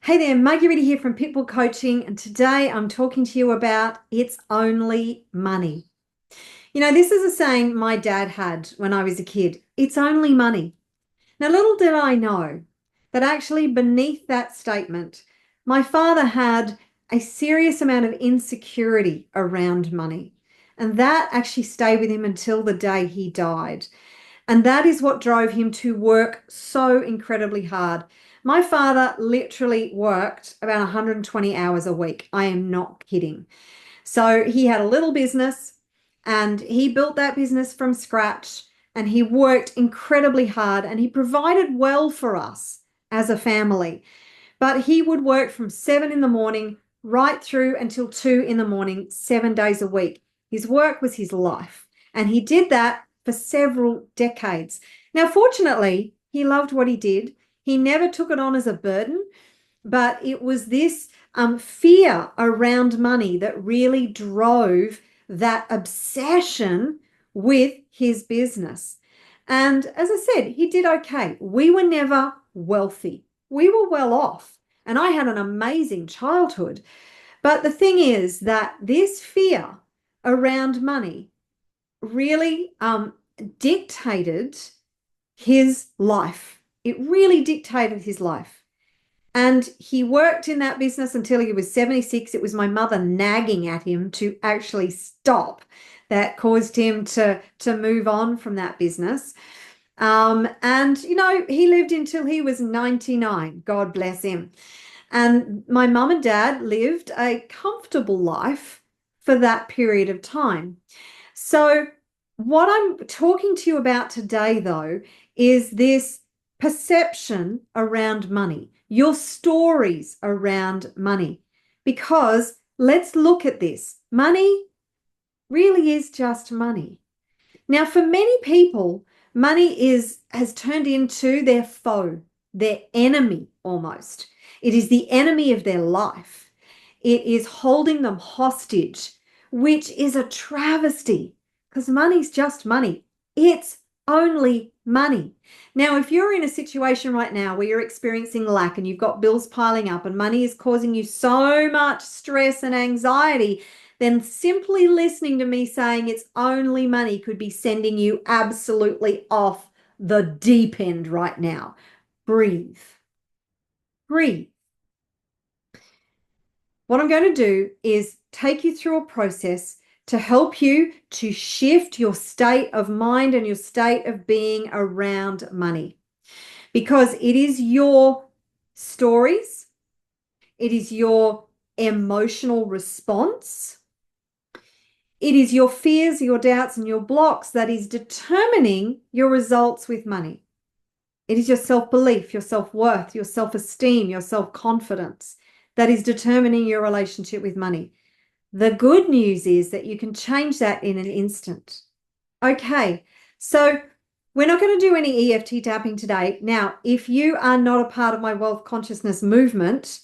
Hey there, Marguerita here from Pitbull Coaching, and today I'm talking to you about it's only money. This is a saying my dad had when I was a kid. It's only money. Now, little did I know that actually beneath that statement, my father had a serious amount of insecurity around money. And that actually stayed with him until the day he died. And that is what drove him to work so incredibly hard. My father literally worked about 120 hours a week. I am not kidding. So he had a little business and he built that business from scratch and he worked incredibly hard and he provided well for us as a family. But he would work from 7 in the morning right through until 2 in the morning, 7 days a week. His work was his life. And he did that for several decades. Now, fortunately, he loved what he did. He never took it on as a burden, but it was this fear around money that really drove that obsession with his business. And as I said, he did okay. We were never wealthy. We were well off. And I had an amazing childhood. But the thing is that this fear around money really dictated his life. It really dictated his life. And he worked in that business until he was 76. It was my mother nagging at him to actually stop that caused him to move on from that business. And he lived until he was 99. God bless him. And my mum and dad lived a comfortable life for that period of time. So, what I'm talking to you about today, though, is this perception around money, your stories around money. Because let's look at this. Money really is just money. Now, for many people, money has turned into their foe, their enemy almost. It is the enemy of their life. It is holding them hostage, which is a travesty because money's just money. It's only money. Now, if you're in a situation right now where you're experiencing lack and you've got bills piling up and money is causing you so much stress and anxiety, then simply listening to me saying it's only money could be sending you absolutely off the deep end right now. Breathe. Breathe. What I'm going to do is take you through a process to help you to shift your state of mind and your state of being around money. Because it is your stories, it is your emotional response, it is your fears, your doubts, and your blocks that is determining your results with money. It is your self-belief, your self-worth, your self-esteem, your self-confidence that is determining your relationship with money. The good news is that you can change that in an instant. Okay, so we're not going to do any EFT tapping today. Now, if you are not a part of my wealth consciousness movement,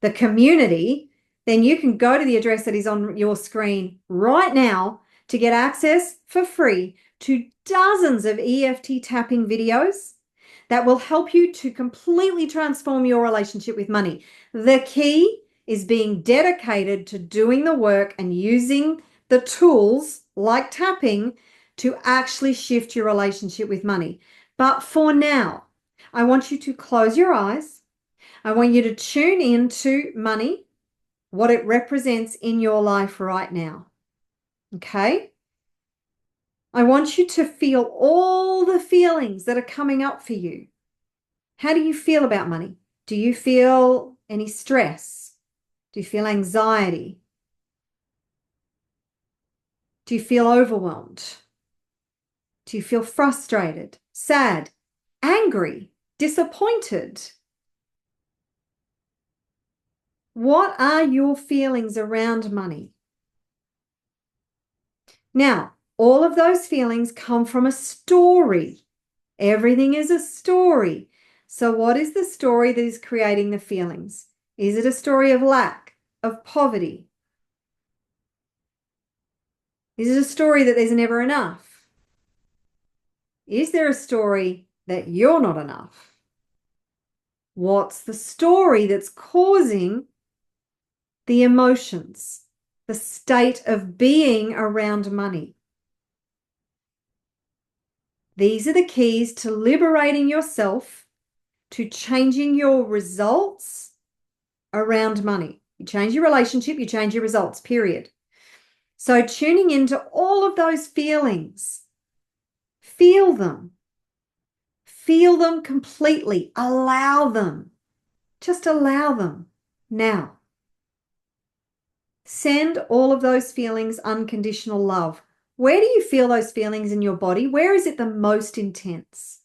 the community, then you can go to the address that is on your screen right now to get access for free to dozens of EFT tapping videos that will help you to completely transform your relationship with money. The key is being dedicated to doing the work and using the tools like tapping to actually shift your relationship with money. But for now, I want you to close your eyes. I want you to tune into money, what it represents in your life right now. Okay? I want you to feel all the feelings that are coming up for you. How do you feel about money? Do you feel any stress? Do you feel anxiety? Do you feel overwhelmed? Do you feel frustrated, sad, angry, disappointed? What are your feelings around money? Now, all of those feelings come from a story. Everything is a story. So what is the story that is creating the feelings? Is it a story of lack, of poverty? Is it a story that there's never enough? Is there a story that you're not enough? What's the story that's causing the emotions, the state of being around money? These are the keys to liberating yourself, to changing your results around money. You change your relationship, you change your results, period. So tuning into all of those feelings, feel them. Feel them completely. Allow them. Just allow them. Now, send all of those feelings unconditional love. Where do you feel those feelings in your body? Where is it the most intense?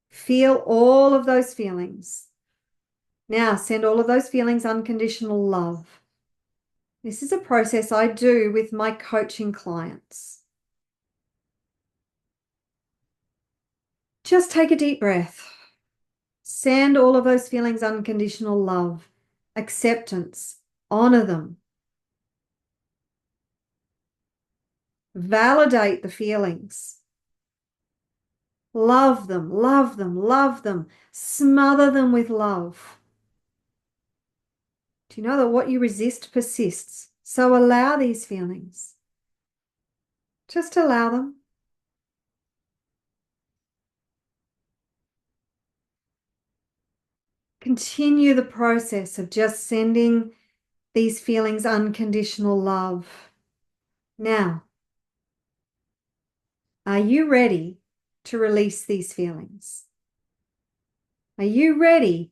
Feel all of those feelings. Now, send all of those feelings unconditional love. This is a process I do with my coaching clients. Just take a deep breath. Send all of those feelings unconditional love, acceptance, honor them. Validate the feelings. Love them, love them, love them. Smother them with love. Do you know that what you resist persists? So allow these feelings. Just allow them. Continue the process of just sending these feelings unconditional love. Now, are you ready to release these feelings? Are you ready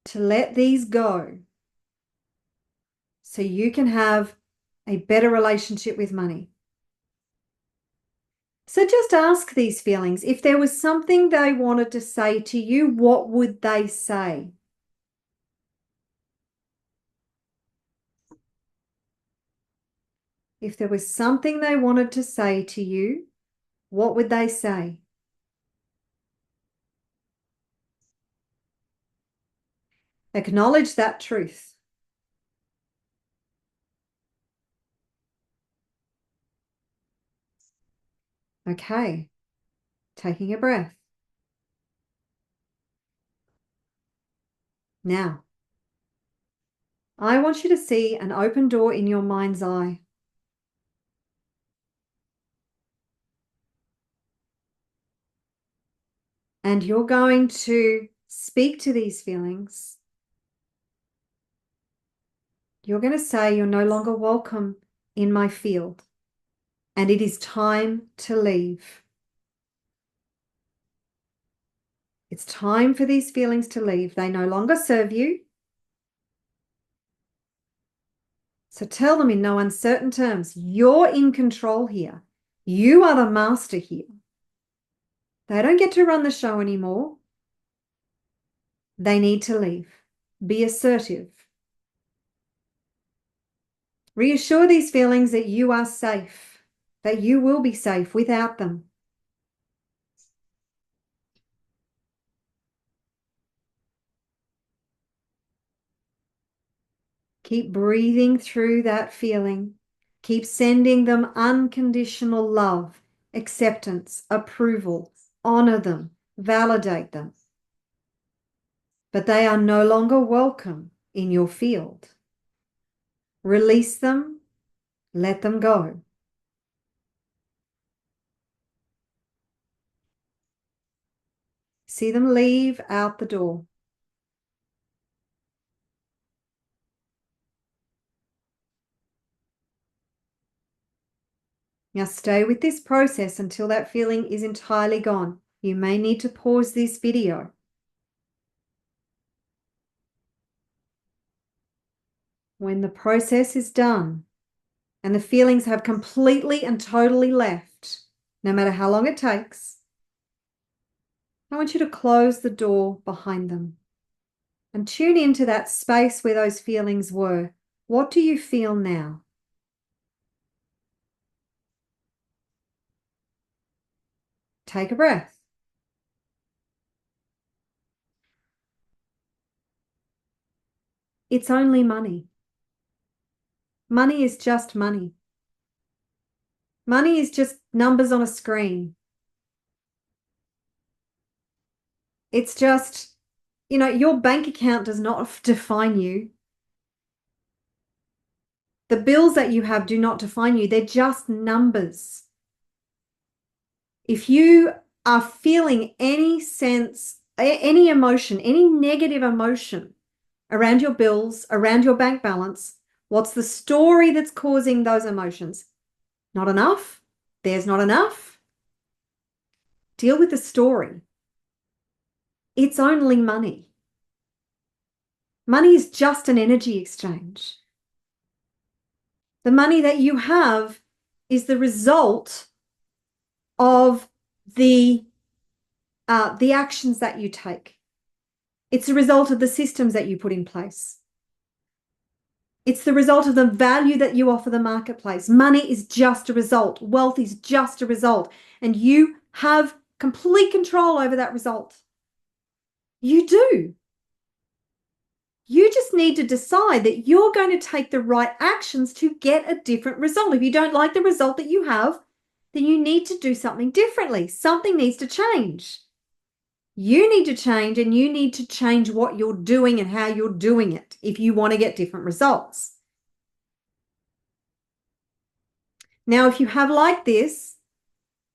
to let these go so you can have a better relationship with money? So just ask these feelings. If there was something they wanted to say to you, what would they say? If there was something they wanted to say to you, what would they say? Acknowledge that truth. Okay, taking a breath. Now, I want you to see an open door in your mind's eye. And you're going to speak to these feelings. You're going to say, you're no longer welcome in my field, and it is time to leave. It's time for these feelings to leave. They no longer serve you. So tell them in no uncertain terms, you're in control here. You are the master here. They don't get to run the show anymore. They need to leave. Be assertive. Reassure these feelings that you are safe, that you will be safe without them. Keep breathing through that feeling. Keep sending them unconditional love, acceptance, approval. Honor them, validate them. But they are no longer welcome in your field. Release them, let them go. See them leave out the door. Now stay with this process until that feeling is entirely gone. You may need to pause this video. When the process is done and the feelings have completely and totally left, no matter how long it takes, I want you to close the door behind them and tune into that space where those feelings were. What do you feel now? Take a breath. It's only money. Money is just money. Money is just numbers on a screen. It's just, your bank account does not define you. The bills that you have do not define you. They're just numbers. If you are feeling any sense, any emotion, any negative emotion around your bills, around your bank balance, what's the story that's causing those emotions? Not enough. There's not enough. Deal with the story. It's only money. Money is just an energy exchange. The money that you have is the result of the actions that you take. It's a result of the systems that you put in place. It's the result of the value that you offer the marketplace. Money is just a result. Wealth is just a result. And you have complete control over that result. You do. You just need to decide that you're going to take the right actions to get a different result. If you don't like the result that you have, then you need to do something differently. Something needs to change. You need to change, and you need to change what you're doing and how you're doing it if you want to get different results. Now, if you have liked this,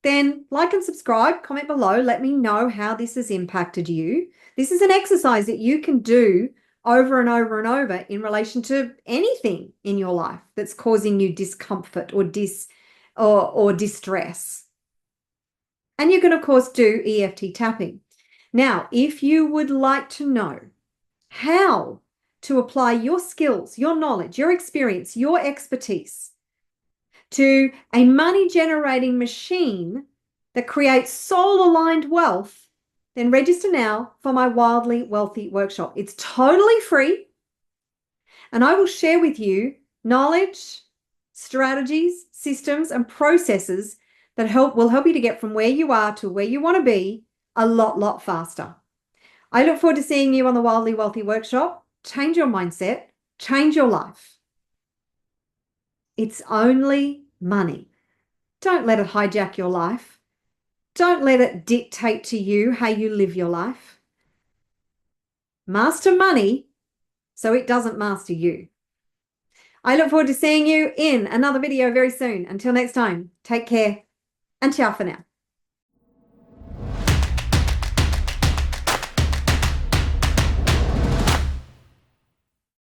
then like and subscribe, comment below, let me know how this has impacted you. This is an exercise that you can do over and over and over in relation to anything in your life that's causing you discomfort or distress. And you can, of course, do EFT tapping. Now, if you would like to know how to apply your skills, your knowledge, your experience, your expertise to a money-generating machine that creates soul-aligned wealth, then register now for my Wildly Wealthy workshop. It's totally free, and I will share with you knowledge, strategies, systems, and processes that will help you to get from where you are to where you want to be a lot faster. I look forward to seeing you on the Wildly Wealthy workshop. Change your mindset, change your life. It's only money. Don't let it hijack your life. Don't let it dictate to you how you live your life. Master money so it doesn't master you. I look forward to seeing you in another video very soon. Until next time, take care and ciao for now.